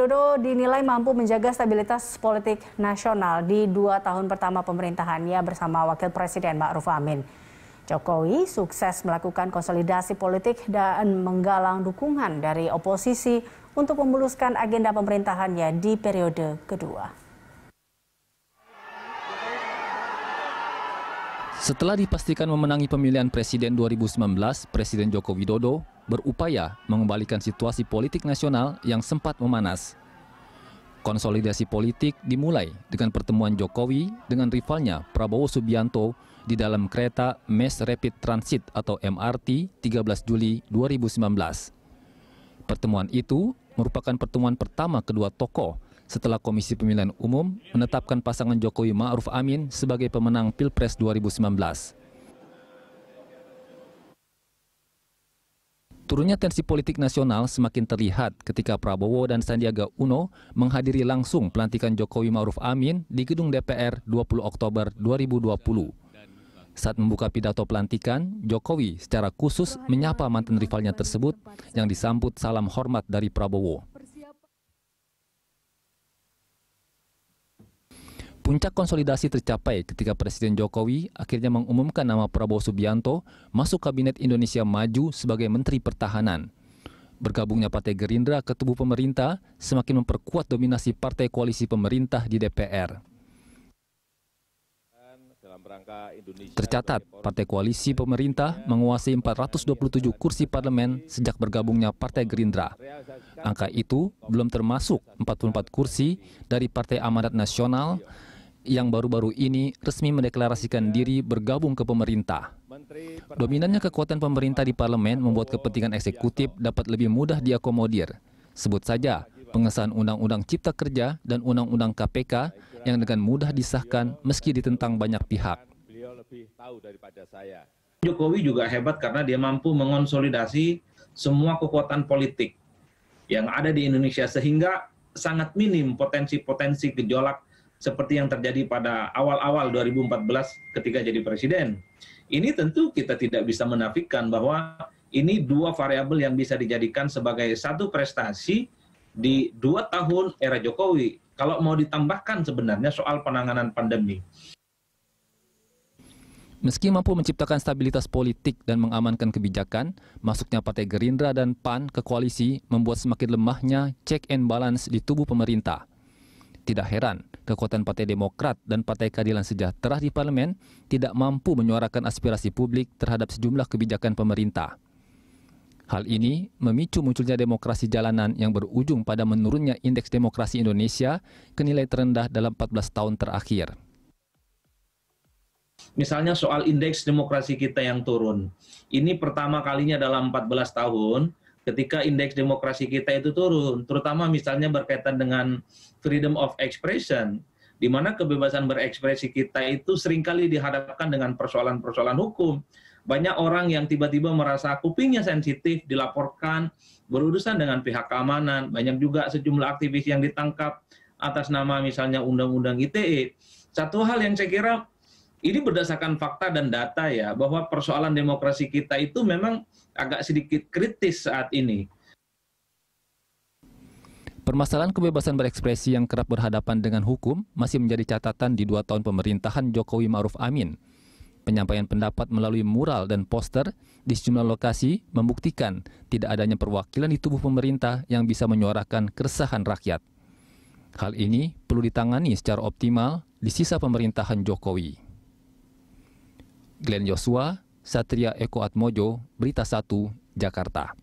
Widodo dinilai mampu menjaga stabilitas politik nasional di 2 tahun pertama pemerintahannya bersama Wakil Presiden Ma'ruf Amin. Jokowi sukses melakukan konsolidasi politik dan menggalang dukungan dari oposisi untuk memuluskan agenda pemerintahannya di periode kedua. Setelah dipastikan memenangi pemilihan presiden 2019, Presiden Joko Widodo berupaya mengembalikan situasi politik nasional yang sempat memanas. Konsolidasi politik dimulai dengan pertemuan Jokowi dengan rivalnya Prabowo Subianto di dalam kereta Mass Rapid Transit atau MRT 13 Juli 2019. Pertemuan itu merupakan pertemuan pertama kedua tokoh setelah Komisi Pemilihan Umum menetapkan pasangan Jokowi Ma'ruf Amin sebagai pemenang Pilpres 2019. Turunnya tensi politik nasional semakin terlihat ketika Prabowo dan Sandiaga Uno menghadiri langsung pelantikan Jokowi Ma'ruf Amin di gedung DPR 20 Oktober 2020. Saat membuka pidato pelantikan, Jokowi secara khusus menyapa mantan rivalnya tersebut yang disambut salam hormat dari Prabowo. Puncak konsolidasi tercapai ketika Presiden Jokowi akhirnya mengumumkan nama Prabowo Subianto masuk Kabinet Indonesia Maju sebagai Menteri Pertahanan. Bergabungnya Partai Gerindra ke tubuh pemerintah semakin memperkuat dominasi partai koalisi pemerintah di DPR. Tercatat, partai koalisi pemerintah menguasai 427 kursi parlemen sejak bergabungnya Partai Gerindra. Angka itu belum termasuk 44 kursi dari Partai Amanat Nasional yang baru-baru ini resmi mendeklarasikan diri bergabung ke pemerintah. Dominannya kekuatan pemerintah di parlemen membuat kepentingan eksekutif dapat lebih mudah diakomodir. Sebut saja pengesahan Undang-Undang Cipta Kerja dan Undang-Undang KPK yang dengan mudah disahkan meski ditentang banyak pihak. Jokowi juga hebat karena dia mampu mengonsolidasi semua kekuatan politik yang ada di Indonesia sehingga sangat minim potensi-potensi gejolak seperti yang terjadi pada awal-awal 2014 ketika jadi presiden. Ini tentu kita tidak bisa menafikan bahwa ini dua variabel yang bisa dijadikan sebagai satu prestasi di 2 tahun era Jokowi. Kalau mau ditambahkan sebenarnya soal penanganan pandemi. Meski mampu menciptakan stabilitas politik dan mengamankan kebijakan, masuknya Partai Gerindra dan PAN ke koalisi membuat semakin lemahnya check and balance di tubuh pemerintah. Tidak heran, kekuatan Partai Demokrat dan Partai Keadilan Sejahtera di parlemen tidak mampu menyuarakan aspirasi publik terhadap sejumlah kebijakan pemerintah. Hal ini memicu munculnya demokrasi jalanan yang berujung pada menurunnya indeks demokrasi Indonesia ke nilai terendah dalam 14 tahun terakhir. Misalnya soal indeks demokrasi kita yang turun. Ini pertama kalinya dalam 14 tahun ketika indeks demokrasi kita itu turun, terutama misalnya berkaitan dengan freedom of expression, di mana kebebasan berekspresi kita itu seringkali dihadapkan dengan persoalan-persoalan hukum. Banyak orang yang tiba-tiba merasa kupingnya sensitif, dilaporkan, berurusan dengan pihak keamanan. Banyak juga sejumlah aktivis yang ditangkap atas nama misalnya Undang-Undang ITE. Satu hal yang saya kira ini berdasarkan fakta dan data ya, bahwa persoalan demokrasi kita itu memang agak sedikit kritis saat ini. Permasalahan kebebasan berekspresi yang kerap berhadapan dengan hukum masih menjadi catatan di 2 tahun pemerintahan Jokowi Ma'ruf Amin. Penyampaian pendapat melalui mural dan poster di sejumlah lokasi membuktikan tidak adanya perwakilan di tubuh pemerintah yang bisa menyuarakan keresahan rakyat. Hal ini perlu ditangani secara optimal di sisa pemerintahan Jokowi. Glenn Joshua, Satria Eko Atmojo, Berita 1, Jakarta.